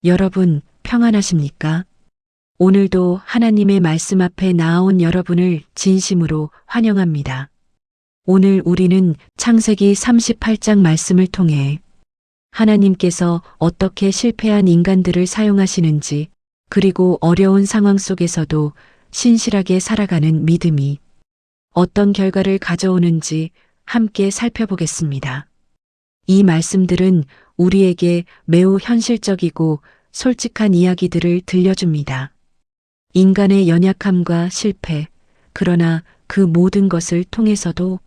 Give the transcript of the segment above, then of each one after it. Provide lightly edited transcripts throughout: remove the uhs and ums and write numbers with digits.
여러분, 평안하십니까? 오늘도 하나님의 말씀 앞에 나아온 여러분을 진심으로 환영합니다. 오늘 우리는 창세기 38장 말씀을 통해 하나님께서 어떻게 실패한 인간들을 사용하시는지, 그리고 어려운 상황 속에서도 신실하게 살아가는 믿음이 어떤 결과를 가져오는지 함께 살펴보겠습니다. 이 말씀들은 우리에게 매우 현실적이고 솔직한 이야기들을 들려줍니다. 인간의 연약함과 실패, 그러나 그 모든 것을 통해서도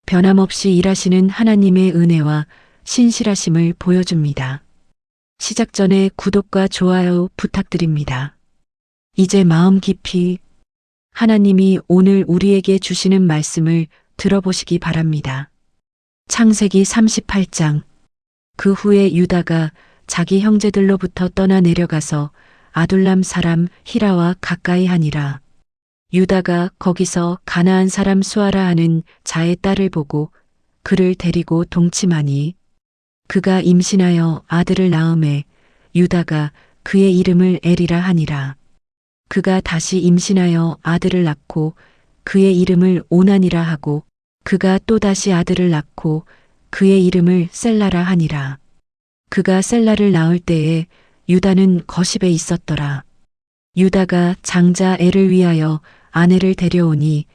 변함없이 일하시는 하나님의 은혜와 신실하심을 보여줍니다. 시작 전에 구독과 좋아요 부탁드립니다. 이제 마음 깊이 하나님이 오늘 우리에게 주시는 말씀을 들어보시기 바랍니다. 창세기 38장. 그 후에 유다가 자기 형제들로부터 떠나 내려가서 아둘람 사람 히라와 가까이 하니라. 유다가 거기서 가나안 사람 수아라 하는 자의 딸을 보고 그를 데리고 동침하니 그가 임신하여 아들을 낳음에 유다가 그의 이름을 에리라 하니라. 그가 다시 임신하여 아들을 낳고 그의 이름을 오난이라 하고 그가 또다시 아들을 낳고 그의 이름을 셀라라 하니라. 그가 셀라를 낳을 때에 유다는 거십에 있었더라. 유다가 장자 엘을 위하여 아내를 데려오니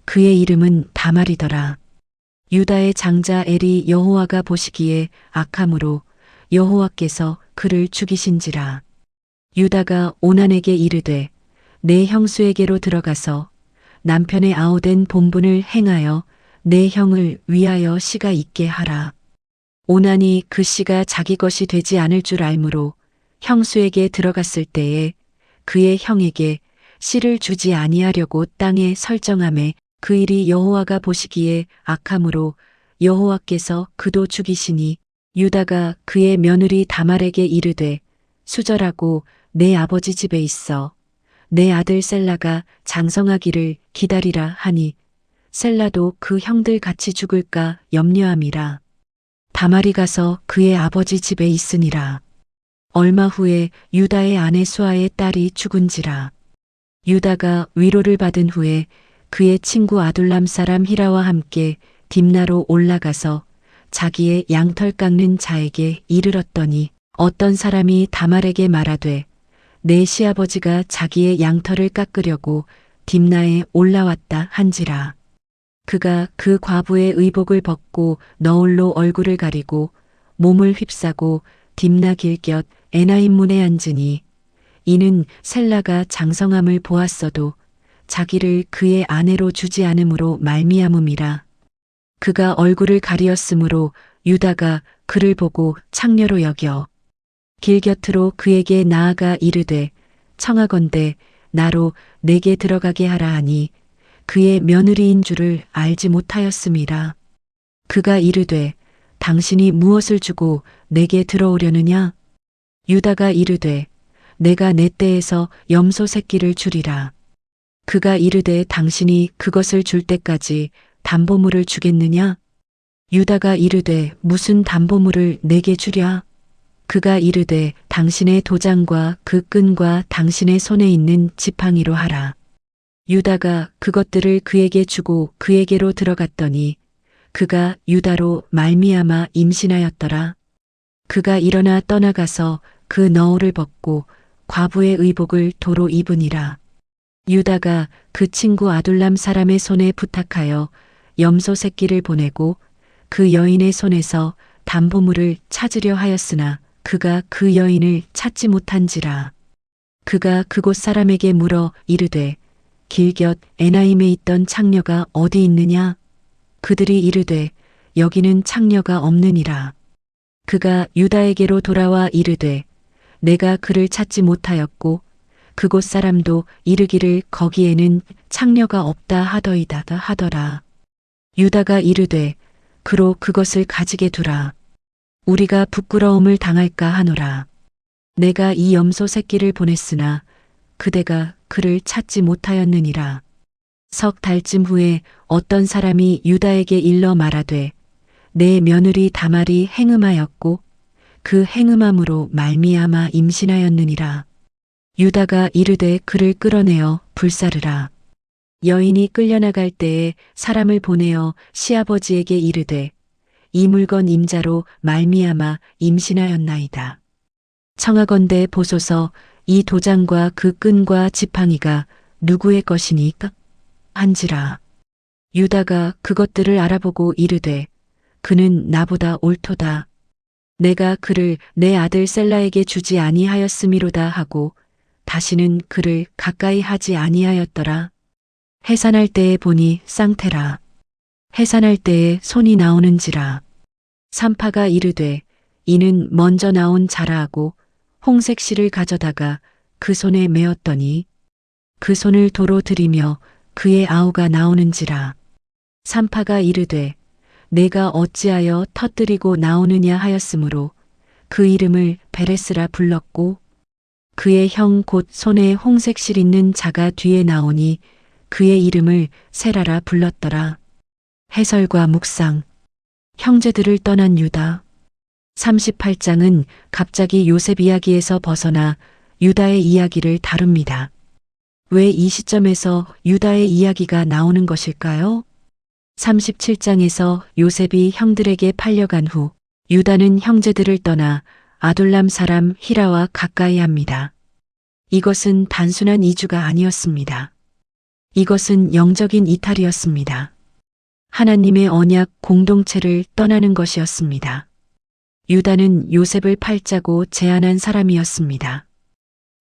그의 이름은 다말이더라. 유다의 장자 엘이 여호와가 보시기에 악함으로 여호와께서 그를 죽이신지라. 유다가 오난에게 이르되 내 형수에게로 들어가서 남편의 아우된 본분을 행하여 내 형을 위하여 씨가 있게 하라. 오난이 그 씨가 자기 것이 되지 않을 줄 알므로 형수에게 들어갔을 때에 그의 형에게 씨를 주지 아니하려고 땅에 설정하매 그 일이 여호와가 보시기에 악함으로 여호와께서 그도 죽이시니 유다가 그의 며느리 다말에게 이르되 수절하고 내 아버지 집에 있어 내 아들 셀라가 장성하기를 기다리라 하니 셀라도 그 형들 같이 죽을까 염려함이라. 다말이 가서 그의 아버지 집에 있으니라. 얼마 후에 유다의 아내 수아의 딸이 죽은지라. 유다가 위로를 받은 후에 그의 친구 아둘람 사람 히라와 함께 딥나로 올라가서 자기의 양털 깎는 자에게 이르렀더니 어떤 사람이 다말에게 말하되 내 시아버지가 자기의 양털을 깎으려고 딥나에 올라왔다 한지라. 그가 그 과부의 의복을 벗고 너울로 얼굴을 가리고 몸을 휩싸고 딥나 길곁 에나임 문에 앉으니 이는 셀라가 장성함을 보았어도 자기를 그의 아내로 주지 않음으로 말미암음이라. 그가 얼굴을 가리었으므로 유다가 그를 보고 창녀로 여겨 길 곁으로 그에게 나아가 이르되 청하건대 나로 내게 들어가게 하라 하니 그의 며느리인 줄을 알지 못하였음이라. 그가 이르되 당신이 무엇을 주고 내게 들어오려느냐? 유다가 이르되 내가 내 떼에서 염소 새끼를 주리라. 그가 이르되 당신이 그것을 줄 때까지 담보물을 주겠느냐? 유다가 이르되 무슨 담보물을 내게 주랴? 그가 이르되 당신의 도장과 그 끈과 당신의 손에 있는 지팡이로 하라. 유다가 그것들을 그에게 주고 그에게로 들어갔더니 그가 유다로 말미암아 임신하였더라. 그가 일어나 떠나가서 그 너울을 벗고 과부의 의복을 도로 입으니라. 유다가 그 친구 아둘람 사람의 손에 부탁하여 염소 새끼를 보내고 그 여인의 손에서 담보물을 찾으려 하였으나 그가 그 여인을 찾지 못한지라. 그가 그곳 사람에게 물어 이르되 길곁 에나임에 있던 창녀가 어디 있느냐? 그들이 이르되 여기는 창녀가 없느니라. 그가 유다에게로 돌아와 이르되 내가 그를 찾지 못하였고 그곳 사람도 이르기를 거기에는 창녀가 없다 하더이다 하더라. 유다가 이르되 그로 그것을 가지게 두라. 우리가 부끄러움을 당할까 하노라. 내가 이 염소 새끼를 보냈으나 그대가 그를 찾지 못하였느니라. 석 달쯤 후에 어떤 사람이 유다에게 일러 말하되 내 며느리 다말이 행음하였고 그 행음함으로 말미암아 임신하였느니라. 유다가 이르되 그를 끌어내어 불사르라. 여인이 끌려나갈 때에 사람을 보내어 시아버지에게 이르되 이 물건 임자로 말미암아 임신하였나이다. 청하건대 보소서 이 도장과 그 끈과 지팡이가 누구의 것이니까? 한지라. 유다가 그것들을 알아보고 이르되 그는 나보다 옳도다. 내가 그를 내 아들 셀라에게 주지 아니하였음이로다 하고 다시는 그를 가까이 하지 아니하였더라. 해산할 때에 보니 쌍태라. 해산할 때에 손이 나오는지라. 산파가 이르되 이는 먼저 나온 자라 하고 홍색 실을 가져다가 그 손에 메었더니 그 손을 도로 들이며 그의 아우가 나오는지라. 산파가 이르되 내가 어찌하여 터뜨리고 나오느냐 하였으므로 그 이름을 베레스라 불렀고 그의 형 곧 손에 홍색 실 있는 자가 뒤에 나오니 그의 이름을 세라라 불렀더라. 해설과 묵상. 형제들을 떠난 유다. 38장은 갑자기 요셉 이야기에서 벗어나 유다의 이야기를 다룹니다. 왜 이 시점에서 유다의 이야기가 나오는 것일까요? 37장에서 요셉이 형들에게 팔려간 후 유다는 형제들을 떠나 아둘람 사람 히라와 가까이 합니다. 이것은 단순한 이주가 아니었습니다. 이것은 영적인 이탈이었습니다. 하나님의 언약 공동체를 떠나는 것이었습니다. 유다는 요셉을 팔자고 제안한 사람이었습니다.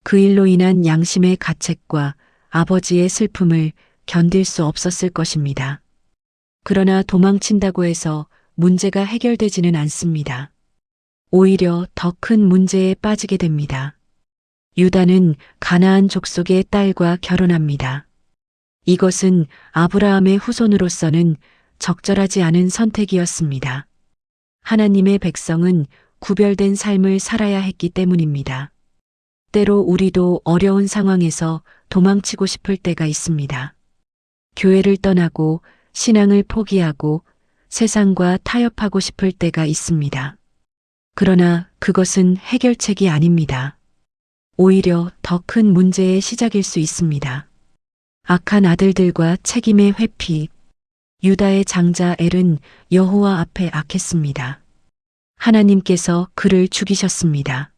그 일로 인한 양심의 가책과 아버지의 슬픔을 견딜 수 없었을 것입니다. 그러나 도망친다고 해서 문제가 해결되지는 않습니다. 오히려 더 큰 문제에 빠지게 됩니다. 유다는 가나안 족속의 딸과 결혼합니다. 이것은 아브라함의 후손으로서는 적절하지 않은 선택이었습니다. 하나님의 백성은 구별된 삶을 살아야 했기 때문입니다. 때로 우리도 어려운 상황에서 도망치고 싶을 때가 있습니다. 교회를 떠나고 신앙을 포기하고 세상과 타협하고 싶을 때가 있습니다. 그러나 그것은 해결책이 아닙니다. 오히려 더 큰 문제의 시작일 수 있습니다. 악한 아들들과 책임의 회피. 유다의 장자 엘은 여호와 앞에 악했습니다. 하나님께서 그를 죽이셨습니다.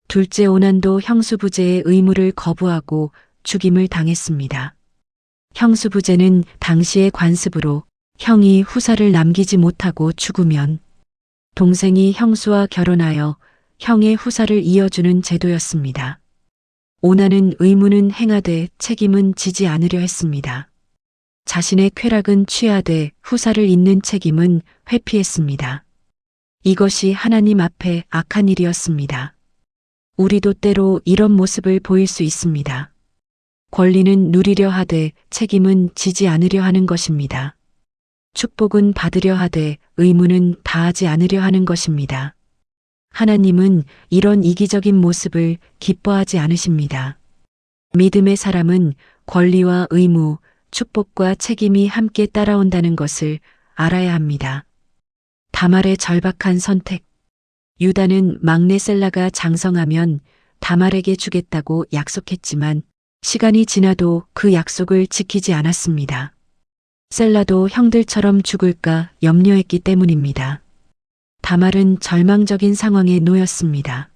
둘째 오난도 형수부제의 의무를 거부하고 죽임을 당했습니다. 형수부제는 당시의 관습으로 형이 후사를 남기지 못하고 죽으면 동생이 형수와 결혼하여 형의 후사를 이어주는 제도였습니다. 오난은 의무는 행하되 책임은 지지 않으려 했습니다. 자신의 쾌락은 취하되 후사를 잇는 책임은 회피했습니다. 이것이 하나님 앞에 악한 일이었습니다. 우리도 때로 이런 모습을 보일 수 있습니다. 권리는 누리려 하되 책임은 지지 않으려 하는 것입니다. 축복은 받으려 하되 의무는 다하지 않으려 하는 것입니다. 하나님은 이런 이기적인 모습을 기뻐하지 않으십니다. 믿음의 사람은 권리와 의무, 축복과 책임이 함께 따라온다는 것을 알아야 합니다. 다말의 절박한 선택. 유다는 막내 셀라가 장성하면 다말에게 주겠다고 약속했지만 시간이 지나도 그 약속을 지키지 않았습니다. 셀라도 형들처럼 죽을까 염려했기 때문입니다. 다말은 절망적인 상황에 놓였습니다.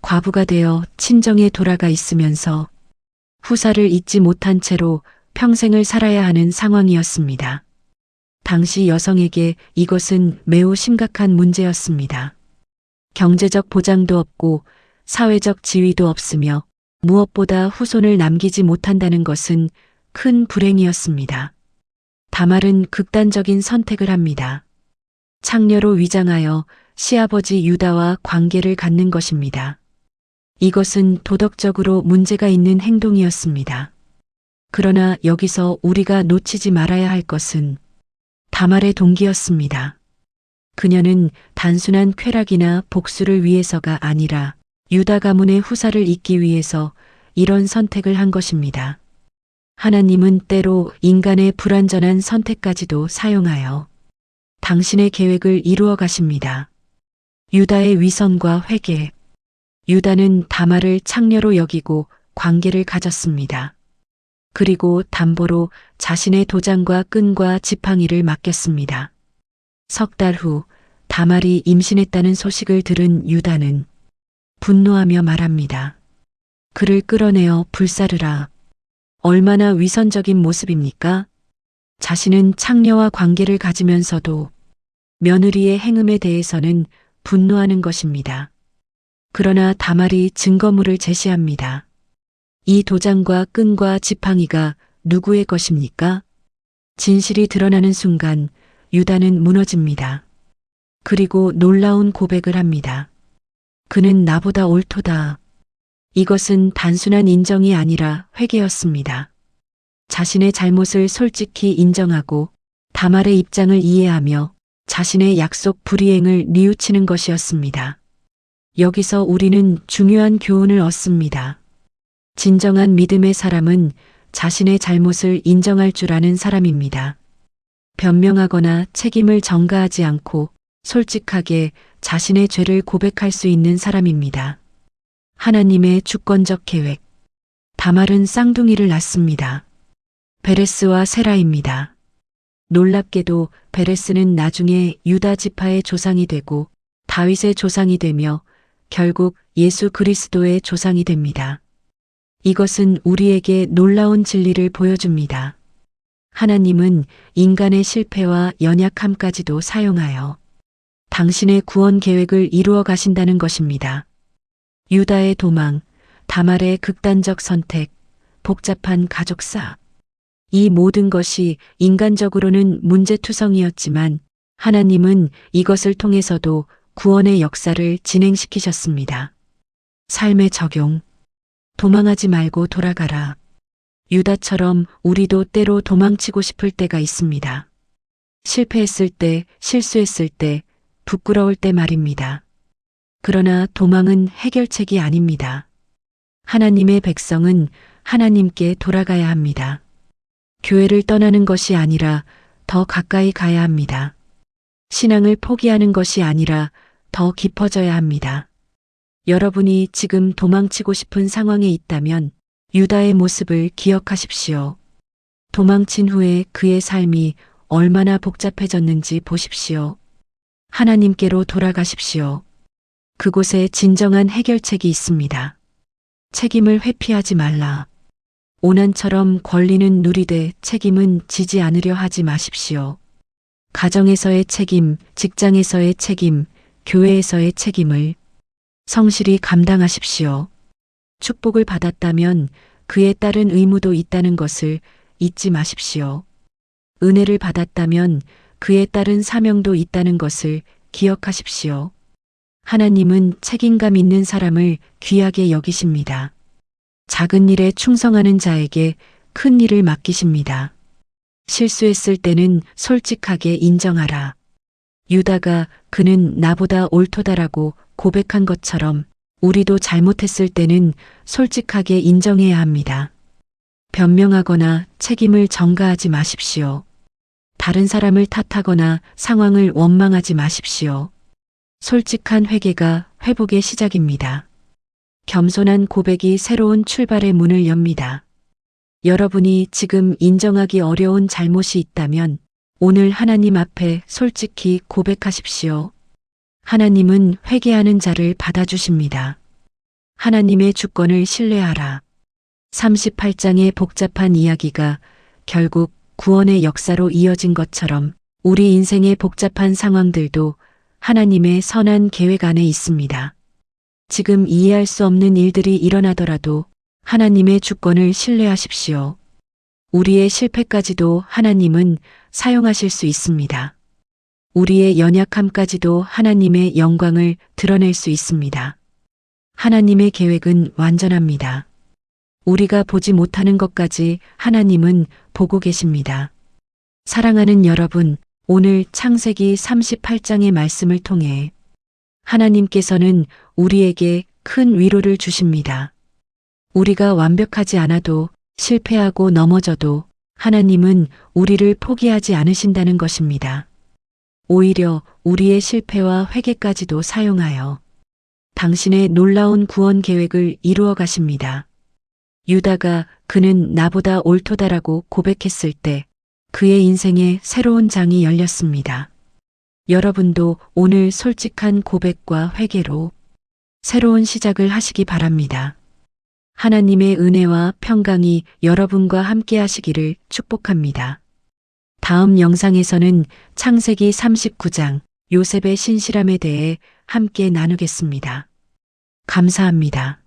과부가 되어 친정에 돌아가 있으면서 후사를 잊지 못한 채로 평생을 살아야 하는 상황이었습니다. 당시 여성에게 이것은 매우 심각한 문제였습니다. 경제적 보장도 없고 사회적 지위도 없으며 무엇보다 후손을 남기지 못한다는 것은 큰 불행이었습니다. 다말은 극단적인 선택을 합니다. 창녀로 위장하여 시아버지 유다와 관계를 갖는 것입니다. 이것은 도덕적으로 문제가 있는 행동이었습니다. 그러나 여기서 우리가 놓치지 말아야 할 것은 다말의 동기였습니다. 그녀는 단순한 쾌락이나 복수를 위해서가 아니라 유다 가문의 후사를 잇기 위해서 이런 선택을 한 것입니다. 하나님은 때로 인간의 불완전한 선택까지도 사용하여 당신의 계획을 이루어 가십니다. 유다의 위선과 회개. 유다는 다말을 창녀로 여기고 관계를 가졌습니다. 그리고 담보로 자신의 도장과 끈과 지팡이를 맡겼습니다. 석 달 후 다말이 임신했다는 소식을 들은 유다는 분노하며 말합니다. 그를 끌어내어 불사르라. 얼마나 위선적인 모습입니까? 자신은 창녀와 관계를 가지면서도 며느리의 행음에 대해서는 분노하는 것입니다. 그러나 다말이 증거물을 제시합니다. 이 도장과 끈과 지팡이가 누구의 것입니까? 진실이 드러나는 순간 유다는 무너집니다. 그리고 놀라운 고백을 합니다. 그는 나보다 옳도다. 이것은 단순한 인정이 아니라 회개였습니다. 자신의 잘못을 솔직히 인정하고 다말의 입장을 이해하며 자신의 약속 불이행을 뉘우치는 것이었습니다. 여기서 우리는 중요한 교훈을 얻습니다. 진정한 믿음의 사람은 자신의 잘못을 인정할 줄 아는 사람입니다. 변명하거나 책임을 전가하지 않고 솔직하게 자신의 죄를 고백할 수 있는 사람입니다. 하나님의 주권적 계획. 다말은 쌍둥이를 낳습니다. 베레스와 세라입니다. 놀랍게도 베레스는 나중에 유다 지파의 조상이 되고 다윗의 조상이 되며 결국 예수 그리스도의 조상이 됩니다. 이것은 우리에게 놀라운 진리를 보여줍니다. 하나님은 인간의 실패와 연약함까지도 사용하여 당신의 구원 계획을 이루어 가신다는 것입니다. 유다의 도망, 다말의 극단적 선택, 복잡한 가족사. 이 모든 것이 인간적으로는 문제투성이었지만 하나님은 이것을 통해서도 구원의 역사를 진행시키셨습니다. 삶의 적용. 도망하지 말고 돌아가라. 유다처럼 우리도 때로 도망치고 싶을 때가 있습니다. 실패했을 때, 실수했을 때, 부끄러울 때 말입니다. 그러나 도망은 해결책이 아닙니다. 하나님의 백성은 하나님께 돌아가야 합니다. 교회를 떠나는 것이 아니라 더 가까이 가야 합니다. 신앙을 포기하는 것이 아니라 더 깊어져야 합니다. 여러분이 지금 도망치고 싶은 상황에 있다면 유다의 모습을 기억하십시오. 도망친 후에 그의 삶이 얼마나 복잡해졌는지 보십시오. 하나님께로 돌아가십시오. 그곳에 진정한 해결책이 있습니다. 책임을 회피하지 말라. 오난처럼 권리는 누리되 책임은 지지 않으려 하지 마십시오. 가정에서의 책임, 직장에서의 책임, 교회에서의 책임을 성실히 감당하십시오. 축복을 받았다면 그에 따른 의무도 있다는 것을 잊지 마십시오. 은혜를 받았다면 그에 따른 사명도 있다는 것을 기억하십시오. 하나님은 책임감 있는 사람을 귀하게 여기십니다. 작은 일에 충성하는 자에게 큰 일을 맡기십니다. 실수했을 때는 솔직하게 인정하라. 유다가 그는 나보다 옳도다라고 고백한 것처럼 우리도 잘못했을 때는 솔직하게 인정해야 합니다. 변명하거나 책임을 전가하지 마십시오. 다른 사람을 탓하거나 상황을 원망하지 마십시오. 솔직한 회개가 회복의 시작입니다. 겸손한 고백이 새로운 출발의 문을 엽니다. 여러분이 지금 인정하기 어려운 잘못이 있다면 오늘 하나님 앞에 솔직히 고백하십시오. 하나님은 회개하는 자를 받아주십니다. 하나님의 주권을 신뢰하라. 38장의 복잡한 이야기가 결국 구원의 역사로 이어진 것처럼 우리 인생의 복잡한 상황들도 하나님의 선한 계획 안에 있습니다. 지금 이해할 수 없는 일들이 일어나더라도 하나님의 주권을 신뢰하십시오. 우리의 실패까지도 하나님은 사용하실 수 있습니다. 우리의 연약함까지도 하나님의 영광을 드러낼 수 있습니다. 하나님의 계획은 완전합니다. 우리가 보지 못하는 것까지 하나님은 보고 계십니다. 사랑하는 여러분, 오늘 창세기 38장의 말씀을 통해 하나님께서는 우리에게 큰 위로를 주십니다. 우리가 완벽하지 않아도 실패하고 넘어져도 하나님은 우리를 포기하지 않으신다는 것입니다. 오히려 우리의 실패와 회개까지도 사용하여 당신의 놀라운 구원 계획을 이루어 가십니다. 유다가 그는 나보다 옳도다라고 고백했을 때 그의 인생에 새로운 장이 열렸습니다. 여러분도 오늘 솔직한 고백과 회개로 새로운 시작을 하시기 바랍니다. 하나님의 은혜와 평강이 여러분과 함께 하시기를 축복합니다. 다음 영상에서는 창세기 39장 요셉의 신실함에 대해 함께 나누겠습니다. 감사합니다.